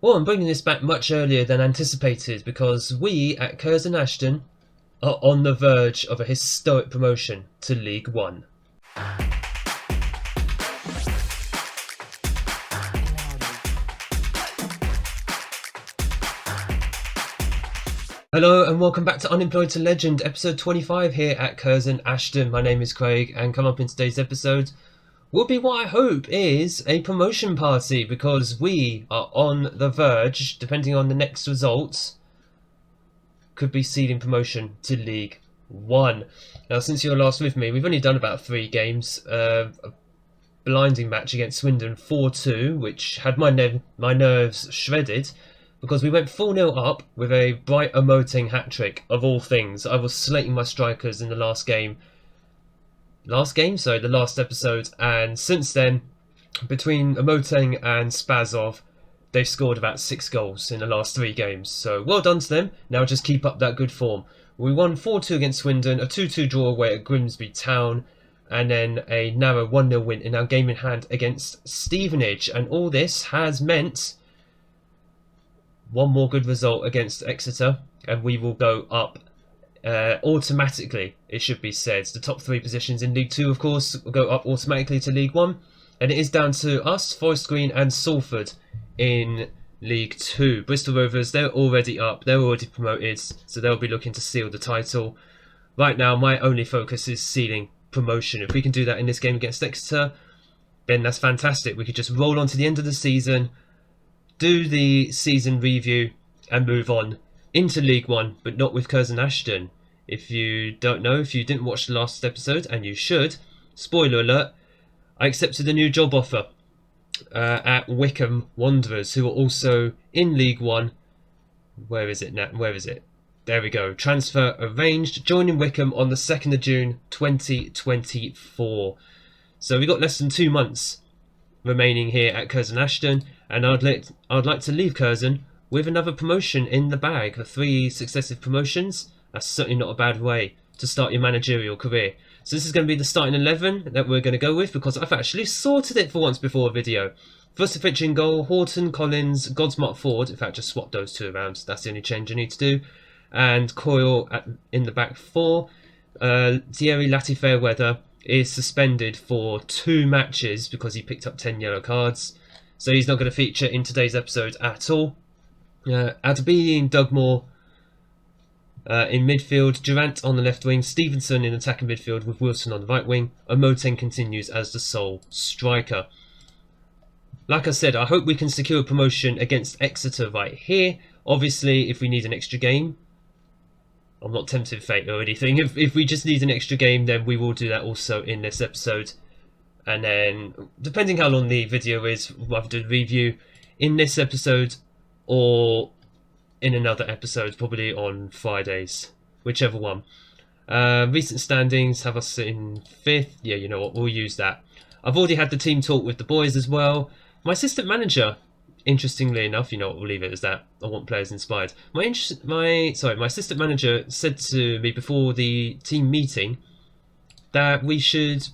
Well, I'm bringing this back much earlier than anticipated because we at Curzon Ashton are on the verge of a historic promotion to League One. Hello and welcome back to Unemployed to Legend, episode 25 here at Curzon Ashton. My name is Craig, and come up in today's episode will be what I hope is a promotion party, because we are on the verge, depending on the next results, could be seeding promotion to League One. Now, since you're last with me, we've only done about 3 games. A blinding match against Swindon 4-2, which had my nerves shredded, because we went 4-0 up with a Bright Emoting hat-trick, of all things. I was slating my strikers in the last episode, and since then, between Emoting and Spazov, they've scored about 6 goals in the last 3 games. So well done to them. Now just keep up that good form. We won 4-2 against Swindon, a 2-2 draw away at Grimsby Town, and then a narrow 1-0 win in our game in hand against Stevenage. And all this has meant one more good result against Exeter, and we will go up automatically, it should be said. The top 3 positions in League 2, of course, will go up automatically to League 1, and it is down to us, Forest Green and Salford in League 2. Bristol Rovers, they're already up, they're already promoted, so they'll be looking to seal the title. Right now, my only focus is sealing promotion. If we can do that in this game against Exeter, then that's fantastic. We could just roll on to the end of the season, do the season review, and move on into League One, but not with Curzon Ashton. If you don't know, if you didn't watch the last episode, and you should, spoiler alert, I accepted a new job offer at Wycombe Wanderers, who are also in League One. Where is it now? Where is it? There we go. Transfer arranged. Joining Wycombe on the 2nd of June 2024. So we've got less than 2 months remaining here at Curzon Ashton, and I'd like to leave Curzon with another promotion in the bag. For 3 successive promotions, that's certainly not a bad way to start your managerial career. So this is going to be the starting 11 that we're going to go with, because I've actually sorted it for once before a video. Vucevic in goal, Horton, Collins, Godsmart Ford. In fact, just swap those 2 around. That's the only change I need to do. And Coyle in the back 4. Thierry Lati-Fairweather is suspended for 2 matches because he picked up 10 yellow cards. So he's not going to feature in today's episode at all. Adebisi and Dugmore in midfield, Durant on the left wing, Stevenson in attacking midfield with Wilson on the right wing. Emoting continues as the sole striker. Like I said, I hope we can secure promotion against Exeter right here. Obviously, if we need an extra game, I'm not tempted with fate or anything. If we just need an extra game, then we will do that also in this episode. And then, depending how long the video is, we'll have to review in this episode or in another episode, probably on Fridays, whichever one. Recent standings have us in 5th. Yeah, you know what, we'll use that. I've already had the team talk with the boys as well. My assistant manager, interestingly enough, you know what, we'll leave it as that. I want players inspired. My assistant manager said to me before the team meeting that we should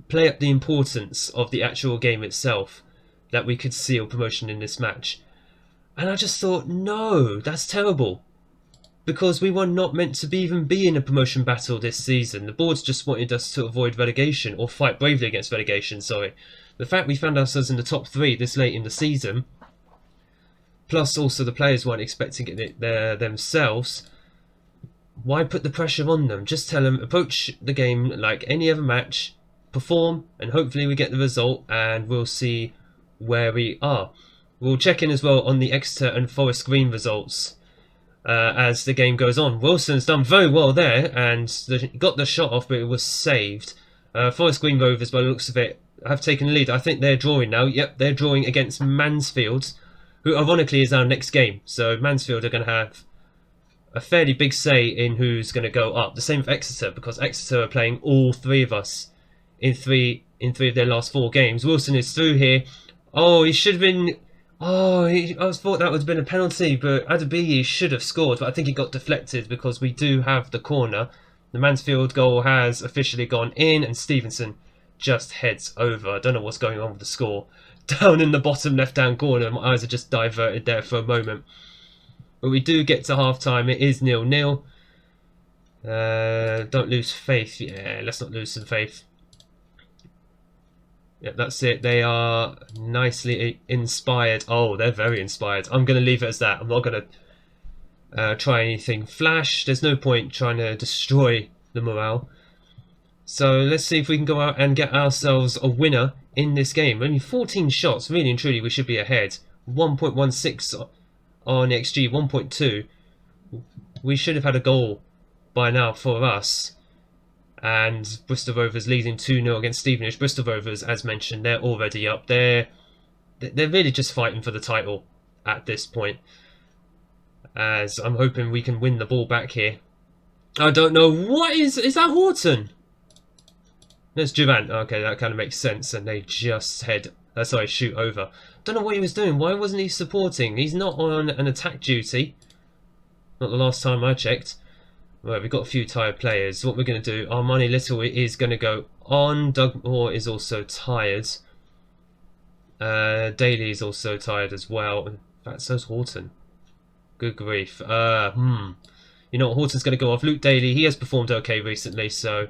play up the importance of the actual game itself, that we could seal promotion in this match. And I just thought, no, that's terrible, because we were not meant to even be in a promotion battle this season. The boards just wanted us to avoid relegation, or fight bravely against relegation, sorry. The fact we found ourselves in the top 3 this late in the season, plus also the players weren't expecting it there themselves, why put the pressure on them? Just tell them, approach the game like any other match, perform, and hopefully we get the result, and we'll see where we are. We'll check in as well on the Exeter and Forest Green results as the game goes on. Wilson's done very well there, and got the shot off, but it was saved. Forest Green Rovers, by the looks of it, have taken the lead. I think they're drawing now. Yep, they're drawing against Mansfield, who ironically is our next game. So Mansfield are going to have a fairly big say in who's going to go up. The same with Exeter, because Exeter are playing all 3 of us in 3 of their last 4 games. Wilson is through here. Oh, he should have been... I thought that would have been a penalty, but Adebisi should have scored, but I think it got deflected because we do have the corner. The Mansfield goal has officially gone in, and Stevenson just heads over. I don't know what's going on with the score. down in the bottom left-hand corner. My eyes are just diverted there for a moment. But we do get to half-time. It is 0-0. Don't lose faith. Yeah, let's not lose some faith. Yeah, that's it. They are nicely inspired. Oh, they're very inspired. I'm going to leave it as that. I'm not going to try anything flash. There's no point trying to destroy the morale. So let's see if we can go out and get ourselves a winner in this game. Only 14 shots. Really and truly, we should be ahead. 1.16 on XG, 1.2. We should have had a goal by now for us. And Bristol Rovers leading 2-0 against Stevenage. Bristol Rovers, as mentioned, they're already up. They're really just fighting for the title at this point. As I'm hoping we can win the ball back here. I don't know. What is that Horton? That's Durant. Okay, that kind of makes sense. And they just shoot over. Don't know what he was doing. Why wasn't he supporting? He's not on an attack duty. Not the last time I checked. Right, we've got a few tired players. What we're going to do, Armani Little is going to go on. Doug Moore is also tired. Daly is also tired as well. In fact, so's Horton. Good grief. You know what, Horton's going to go off. Luke Daly, he has performed okay recently, so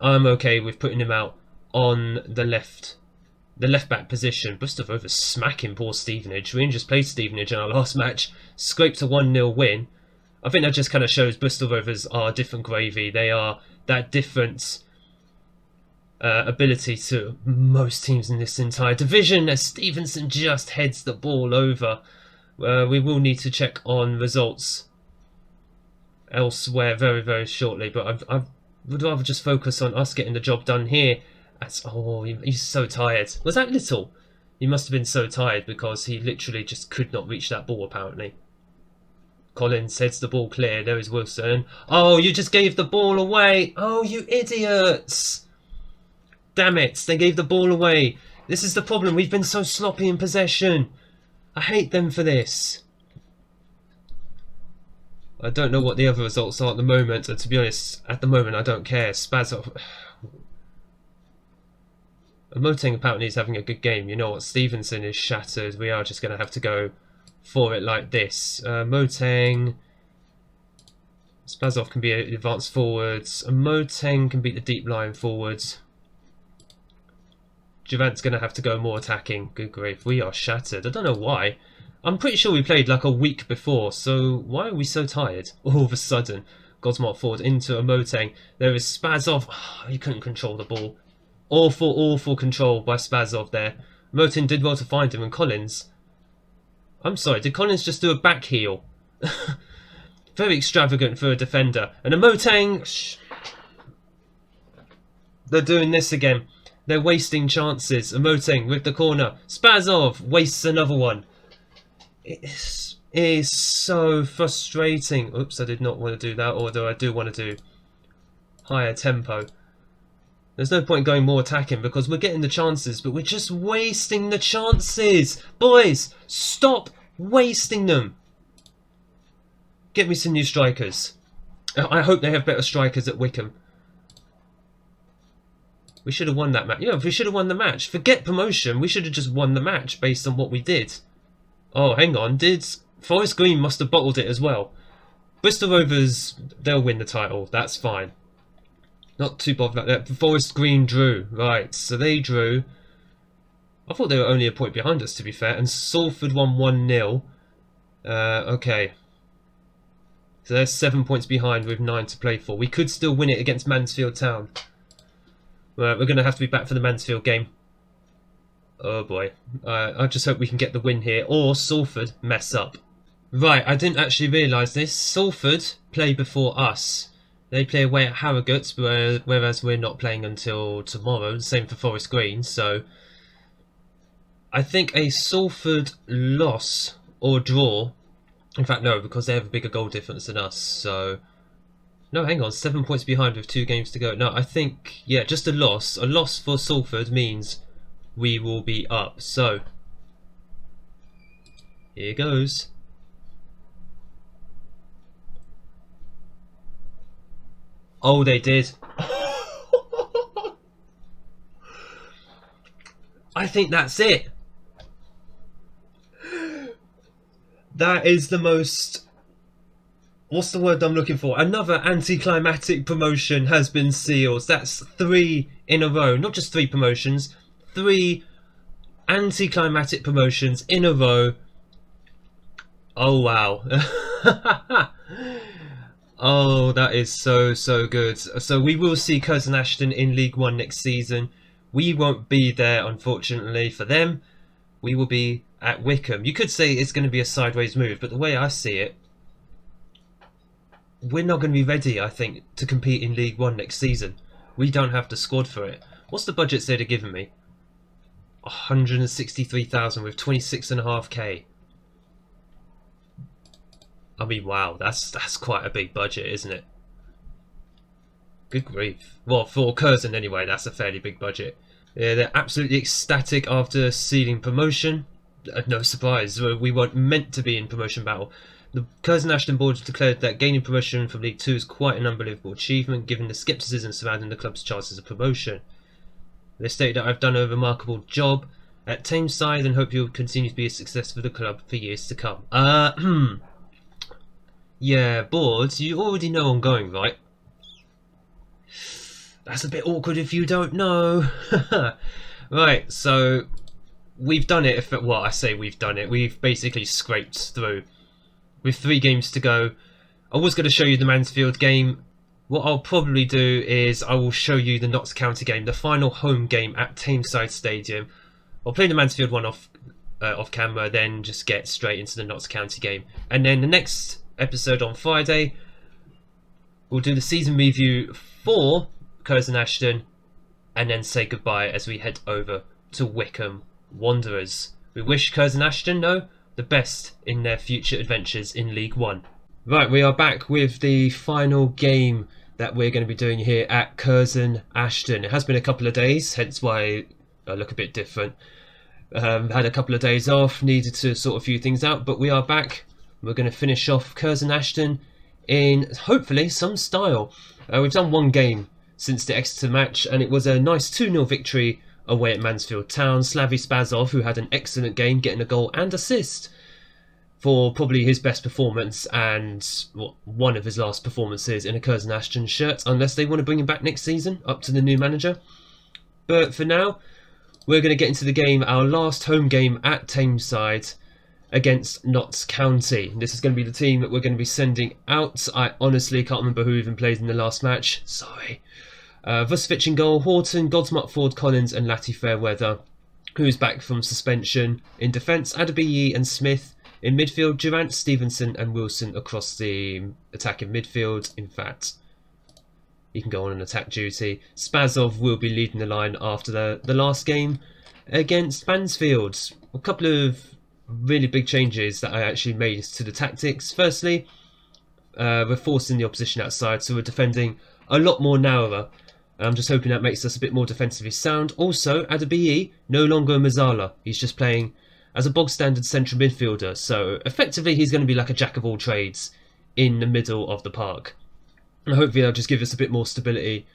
I'm okay with putting him out on the left back position. Bristol Rovers smacking poor Stevenage. We just played Stevenage in our last match. Scraped a 1-0 win. I think that just kind of shows Bristol Rovers are different gravy. They are that different ability to most teams in this entire division, as Stevenson just heads the ball over. We will need to check on results elsewhere very, very shortly, but I would rather just focus on us getting the job done here. Oh, he's so tired. Was that Little? He must have been so tired because he literally just could not reach that ball, apparently. Collins heads the ball clear. There is Wilson. Oh, you just gave the ball away. Oh, you idiots. Damn it. They gave the ball away. This is the problem. We've been so sloppy in possession. I hate them for this. I don't know what the other results are at the moment. And to be honest, at the moment, I don't care. Spazov. Moteng apparently is having a good game. You know what? Stevenson is shattered. We are just going to have to go for it like this. Moteng. Spazov can be advanced forwards. Moteng can beat the deep line forwards. Javant's going to have to go more attacking. Good grief. We are shattered. I don't know why. I'm pretty sure we played like a week before, so why are we so tired all of a sudden? Gosmart forward into a Moteng. There is Spazov. Oh, he couldn't control the ball. Awful control by Spazov there. Moteng did well to find him, and Collins. I'm sorry, did Collins just do a back heel? Very extravagant for a defender. And a Moteng. They're doing this again. They're wasting chances. A Moteng with the corner. Spazov wastes another one. It is so frustrating. Oops, I did not want to do that, although I do want to do higher tempo. There's no point going more attacking because we're getting the chances, but we're just wasting the chances. Boys, stop wasting them. Get me some new strikers. I hope they have better strikers at Wickham. We should have won that match. Yeah, we should have won the match. Forget promotion. We should have just won the match based on what we did. Oh, hang on. Forest Green must have bottled it as well. Bristol Rovers, they'll win the title. That's fine. Not too bothered about that. Forest Green drew. Right, so they drew. I thought they were only a point behind us, to be fair. And Salford won 1-0. Okay. So they're 7 points behind with 9 to play for. We could still win it against Mansfield Town. Right, we're going to have to be back for the Mansfield game. Oh boy. I just hope we can get the win here. Or Salford mess up. Right, I didn't actually realise this. Salford play before us. They play away at Harrogate, whereas we're not playing until tomorrow. Same for Forest Green. So I think a Salford loss or draw. In fact, no, because they have a bigger goal difference than us. So no, hang on. 7 points behind with 2 games to go. No, I think, yeah, just a loss. A loss for Salford means we will be up. So here goes. Oh, they did. I think that's it. That is the most... What's the word I'm looking for? Another anticlimactic promotion has been sealed. That's 3 in a row. Not just 3 promotions. 3 anticlimactic promotions in a row. Oh, wow. Oh, that is so good. So we will see Curzon Ashton in League One next season. We won't be there, unfortunately, for them. We will be at Wycombe. You could say it's going to be a sideways move, but the way I see it, we're not going to be ready, I think, to compete in League One next season. We don't have the squad for it. What's the budget they'd have given me? 163,000 with 26.5k. I mean, wow, that's quite a big budget, isn't it? Good grief. Well, for Curzon anyway, that's a fairly big budget. Yeah, they're absolutely ecstatic after sealing promotion. No surprise, we weren't meant to be in promotion battle. The Curzon Ashton board declared that gaining promotion from League 2 is quite an unbelievable achievement given the scepticism surrounding the club's chances of promotion. They state that I've done a remarkable job at Tameside and hope you'll continue to be a success for the club for years to come. Yeah, boards, you already know I'm going, right? That's a bit awkward if you don't know. Right, so we've done it. Well, I say we've done it. We've basically scraped through. With 3 games to go. I was going to show you the Mansfield game. What I'll probably do is I will show you the Notts County game, the final home game at Tameside Stadium. I'll play the Mansfield one off camera, then just get straight into the Notts County game. And then the next episode on Friday, we'll do the season review for Curzon Ashton, and then say goodbye as we head over to Wycombe Wanderers. We wish Curzon Ashton, though, the best in their future adventures in League One. Right, we are back with the final game that we're going to be doing here at Curzon Ashton. It has been a couple of days, hence why I look a bit different. Had a couple of days off, needed to sort a few things out, but we are back. We're going to finish off Curzon Ashton in hopefully some style. We've done 1 game since the Exeter match, and it was a nice 2-0 victory away at Mansfield Town. Slavy Spazov, who had an excellent game, getting a goal and assist for probably his best performance and one of his last performances in a Curzon Ashton shirt, unless they want to bring him back next season, up to the new manager. But for now, we're going to get into the game, our last home game at Tameside against Notts County. This is going to be the team that we're going to be sending out. I honestly can't remember who even played in the last match. Sorry. Vuskovic in goal, Horton, Godsmuck, Ford, Collins and Latty Fairweather, who's back from suspension. In defence, Adebayi and Smith. In midfield, Durant, Stevenson and Wilson across the attacking midfield. In fact, he can go on an attack duty. Spazov will be leading the line after the last game against Mansfield. A couple of really big changes that I actually made to the tactics. Firstly, we're forcing the opposition outside, so we're defending a lot more narrower. I'm just hoping that makes us a bit more defensively sound. Also, Adebayi, no longer a Mazzala. He's just playing as a bog-standard central midfielder. So, effectively, he's going to be like a jack-of-all-trades in the middle of the park. And hopefully that'll just give us a bit more stability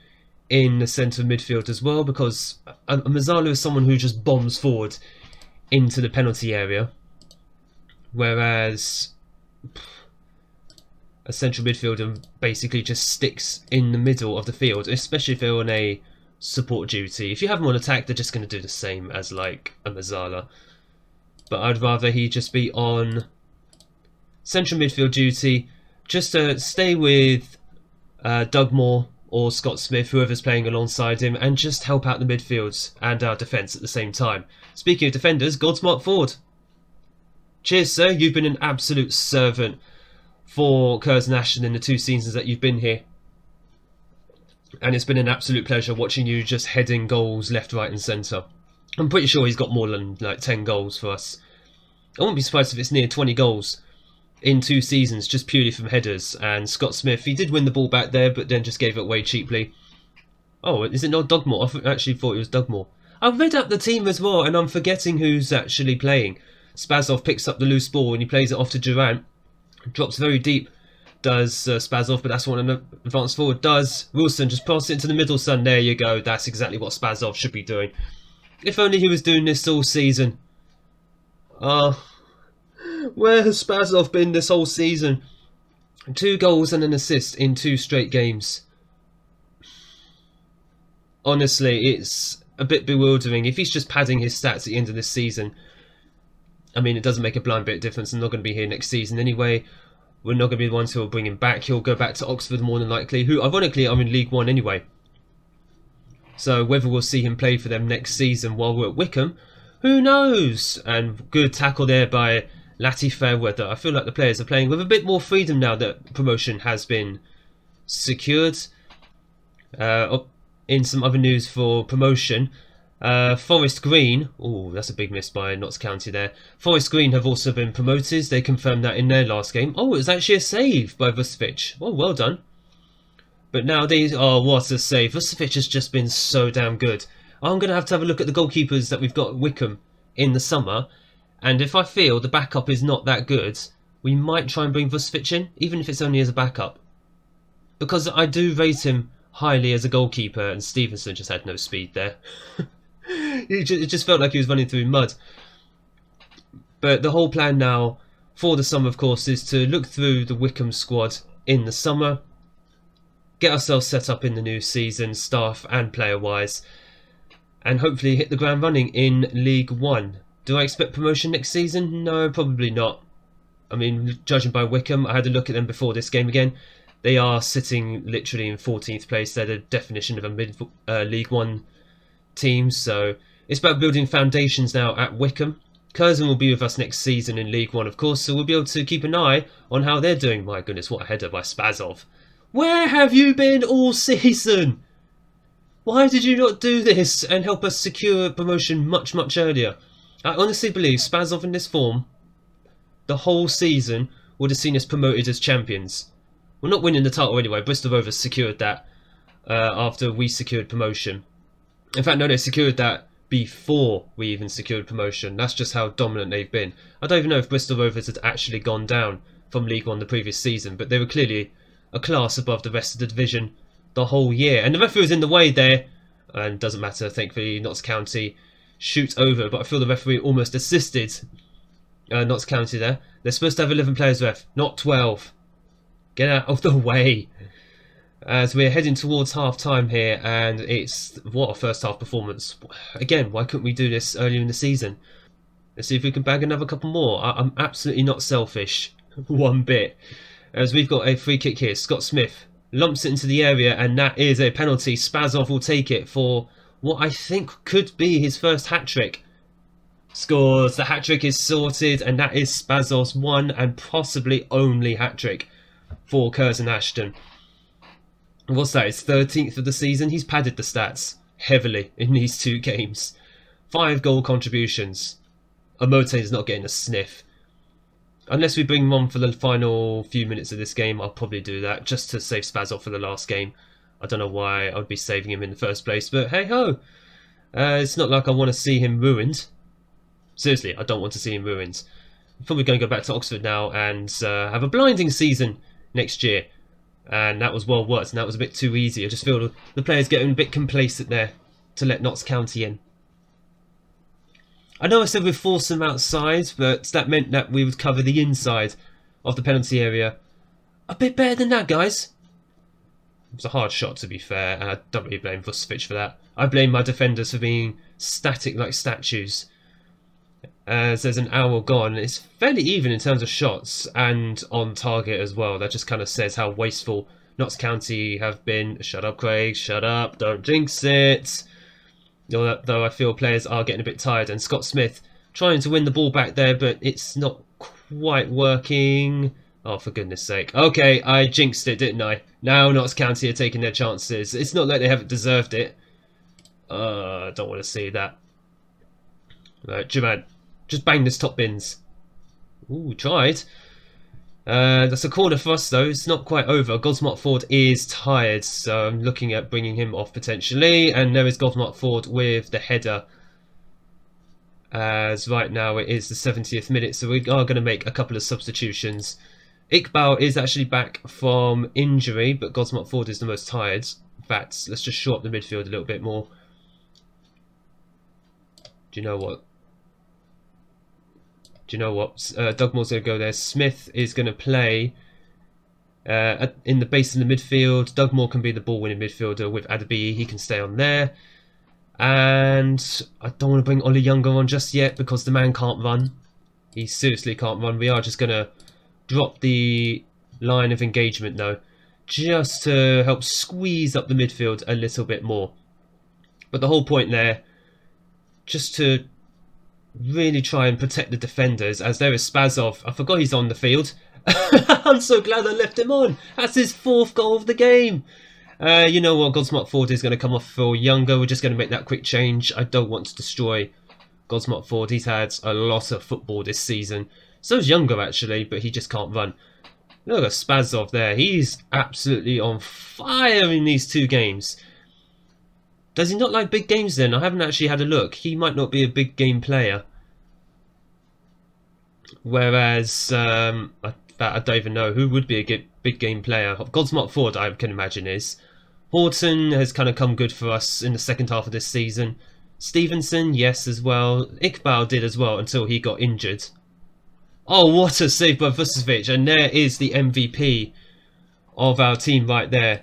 in the centre of midfield as well, because a Mazzala is someone who just bombs forward into the penalty area. Whereas a central midfielder basically just sticks in the middle of the field, especially if they're on a support duty. If you have them on attack, they're just going to do the same as like a Mazzala. But I'd rather he just be on central midfield duty, just to stay with Dugmore or Scott Smith, whoever's playing alongside him, and just help out the midfields and our defence at the same time. Speaking of defenders, Godsmuck Ford. Cheers, sir. You've been an absolute servant for Curzon Ashton in the 2 seasons that you've been here. And it's been an absolute pleasure watching you just heading goals left, right and centre. I'm pretty sure he's got more than like 10 goals for us. I wouldn't be surprised if it's near 20 goals in 2 seasons just purely from headers. And Scott Smith, he did win the ball back there, but then just gave it away cheaply. Oh, is it not Dugmore? I actually thought it was Dugmore. I've read up the team as well, and I'm forgetting who's actually playing. Spazov picks up the loose ball and he plays it off to Durant. Drops very deep, does Spazov, but that's what an advanced forward does. Wilson, just pass it into the middle, son. There you go. That's exactly what Spazov should be doing. If only he was doing this all season. Where has Spazov been this whole season? 2 goals and an assist in 2 straight games. Honestly, it's a bit bewildering. If he's just padding his stats at the end of this season, I mean, it doesn't make a blind bit of difference. I'm not going to be here next season anyway. We're not going to be the ones who will bring him back. He'll go back to Oxford more than likely, who ironically are in League One anyway. So whether we'll see him play for them next season while we're at Wickham, who knows? And good tackle there by Lati Fairweather. I feel like the players are playing with a bit more freedom now that promotion has been secured. In some other news for promotion, Forest Green, oh, that's a big miss by Notts County there. Forest Green have also been promoted. They confirmed that in their last game. Oh, it was actually a save by Vucevic. Oh, well done. But now these, oh, what a save. Vucevic has just been so damn good. I'm going to have a look at the goalkeepers that we've got at Wickham in the summer. And if I feel the backup is not that good, we might try and bring Vucevic in, even if it's only as a backup. Because I do rate him highly as a goalkeeper, and Stevenson just had no speed there. It just felt like he was running through mud. But the whole plan now for the summer, of course, is to look through the Wickham squad in the summer, get ourselves set up in the new season, staff and player-wise, and hopefully hit the ground running in League One. Do I expect promotion next season? No, probably not. I mean, judging by Wickham, I had a look at them before this game again. They are sitting literally in 14th place. They're the definition of a mid-League One team. So it's about building foundations now at Wickham. Curzon will be with us next season in League One, of course, so we'll be able to keep an eye on how they're doing. My goodness, what a header by Spazov. Where have you been all season? Why did you not do this and help us secure promotion much, much earlier? I honestly believe Spazov in this form, the whole season, would have seen us promoted as champions. We're not winning the title anyway. Bristol Rovers secured that after we secured promotion. In fact, no, they secured that before we even secured promotion. That's just how dominant they've been. I don't even know if Bristol Rovers had actually gone down from League One the previous season, but they were clearly a class above the rest of the division the whole year. And the referee was in the way there, and doesn't matter, thankfully Notts County shoots over, but I feel the referee almost assisted Notts County there. They're supposed to have 11 players left, not 12. Get out of the way. As we're heading towards half-time here, and it's, what a first-half performance. Again, why couldn't we do this earlier in the season? Let's see if we can bag another couple more. I'm absolutely not selfish, one bit. As we've got a free kick here. Scott Smith lumps it into the area, and that is a penalty. Spazov will take it for what I think could be his first hat-trick. Scores. The hat-trick is sorted, and that is Spazov's one and possibly only hat-trick for Curzon Ashton. What's that? It's 13th of the season. He's padded the stats heavily in these 2 games. 5 goal contributions. Omote is not getting a sniff. Unless we bring him on for the final few minutes of this game, I'll probably do that just to save Spazov for the last game. I don't know why I would be saving him in the first place, but hey ho! It's not like I want to see him ruined. Seriously, I don't want to see him ruined. I'm probably going to go back to Oxford now and have a blinding season next year. And that was well worked, and that was a bit too easy. I just feel the players getting a bit complacent there to let Notts County in. I know I said we'd force them outside, but that meant that we would cover the inside of the penalty area. A bit better than that, guys. It was a hard shot, to be fair, and I don't really blame Vucevic for that. I blame my defenders for being static like statues. As there's an hour gone, it's fairly even in terms of shots and on target as well. That just kind of says how wasteful Notts County have been. Shut up, Craig, shut up, don't jinx it. Though I feel players are getting a bit tired, and Scott Smith trying to win the ball back there, but it's not quite working. Oh, for goodness sake. Okay, I jinxed it, didn't I? Now Notts County are taking their chances. It's not like they haven't deserved it. I don't want to see that. Right, Juman. Just bang this top bins. Ooh, tried. That's a corner for us, though. It's not quite over. Gosmont Ford is tired, so I'm looking at bringing him off potentially. And there is Gosmont Ford with the header. As right now it is the 70th minute, so we are going to make a couple of substitutions. Iqbal is actually back from injury, but Gosmont Ford is the most tired. In fact, let's just shore up the midfield a little bit more. Do you know what? Dugmore's going to go there. Smith is going to play in the base in the midfield. Dugmore can be the ball-winning midfielder with Adebayi. He can stay on there. And I don't want to bring Ollie Younger on just yet because the man can't run. He seriously can't run. We are just going to drop the line of engagement though, just to help squeeze up the midfield a little bit more. But the whole point there, just to really try and protect the defenders, as there is Spazov. I forgot he's on the field. I'm so glad I left him on. That's his 4th goal of the game. You know what? Godsmart Ford is going to come off for Younger. We're just going to make that quick change. I don't want to destroy Godsmart Ford. He's had a lot of football this season. So's Younger actually, but he just can't run. Look at Spazov there. He's absolutely on fire in these 2 games. Does he not like big games then? I haven't actually had a look. He might not be a big game player. Whereas, I don't even know who would be a big game player. Godsmart Ford, I can imagine, is. Horton has kind of come good for us in the second half of this season. Stevenson, yes, as well. Iqbal did as well until he got injured. Oh, what a save by Vucevic. And there is the MVP of our team right there.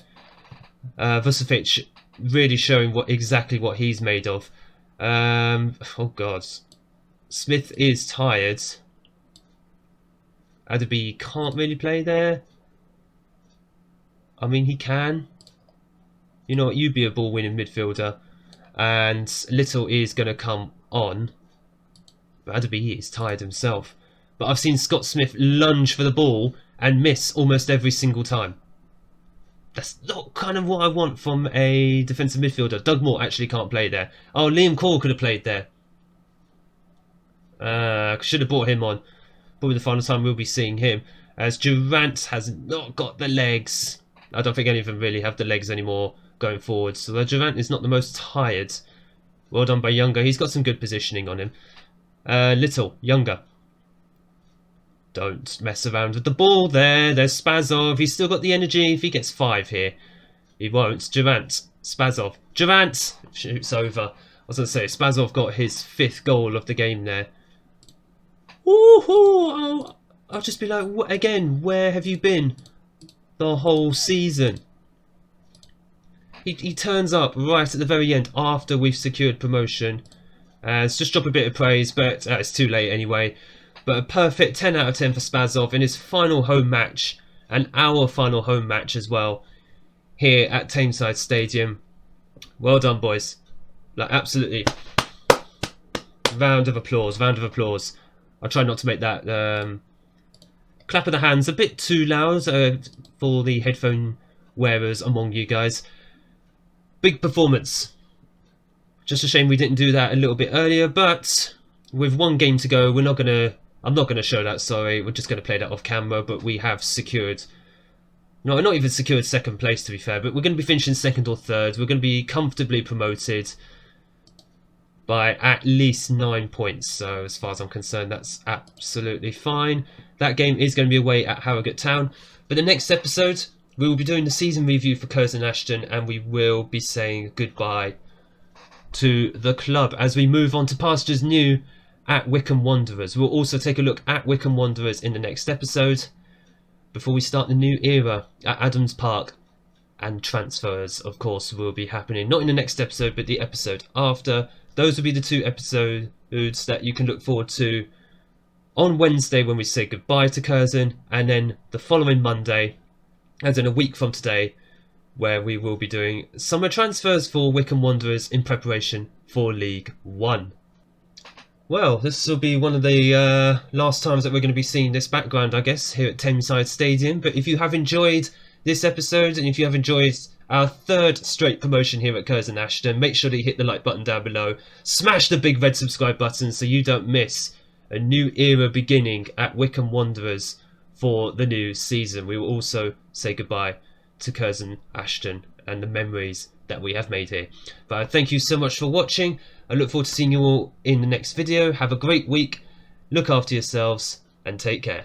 Vucevic really showing exactly what he's made of. Oh god, Smith is tired. Adebayi can't really play there. I mean, he can. You know what? You be a ball-winning midfielder, and Little is going to come on. But Adebayi is tired himself. But I've seen Scott Smith lunge for the ball and miss almost every single time. That's not kind of what I want from a defensive midfielder. Doug Moore actually can't play there. Oh, Liam Cole could have played there. Should have brought him on. Probably the final time we'll be seeing him. As Durant has not got the legs. I don't think any of them really have the legs anymore going forward. So Durant is not the most tired. Well done by Younger. He's got some good positioning on him. Little, Younger. Don't mess around with the ball there. There's Spazov. He's still got the energy. If he gets 5 here, he won't. Durant. Spazov. Durant shoots over. I was going to say, Spazov got his 5th goal of the game there. Woohoo! I'll just be like, again, where have you been the whole season? He turns up right at the very end after we've secured promotion. Let's just drop a bit of praise, but it's too late anyway. But a perfect 10 out of 10 for Spazov in his final home match, and our final home match as well, here at Tameside Stadium. Well done, boys. Like, absolutely. Round of applause, round of applause. I'll try not to make that clap of the hands a bit too loud for the headphone wearers among you guys. Big performance. Just a shame we didn't do that a little bit earlier, but with 1 game to go, I'm not going to show that, sorry. We're just going to play that off camera, but we have secured... No, not even secured 2nd place, to be fair, but we're going to be finishing 2nd or 3rd. We're going to be comfortably promoted by at least 9 points. So, as far as I'm concerned, that's absolutely fine. That game is going to be away at Harrogate Town. But the next episode, we will be doing the season review for Curzon Ashton, and we will be saying goodbye to the club as we move on to pastures new at Wycombe Wanderers. We'll also take a look at Wycombe Wanderers in the next episode before we start the new era at Adams Park, and transfers, of course, will be happening not in the next episode but the episode after. Those will be the 2 episodes that you can look forward to on Wednesday when we say goodbye to Curzon, and then the following Monday, as in a week from today, where we will be doing summer transfers for Wycombe Wanderers in preparation for League One. Well, this will be one of the last times that we're going to be seeing this background, I guess, here at Tameside Stadium. But if you have enjoyed this episode, and if you have enjoyed our 3rd straight promotion here at Curzon Ashton, make sure that you hit the like button down below. Smash the big red subscribe button so you don't miss a new era beginning at Wycombe Wanderers for the new season. We will also say goodbye to Curzon Ashton and the memories that we have made here. But thank you so much for watching. I look forward to seeing you all in the next video. Have a great week, look after yourselves, and take care.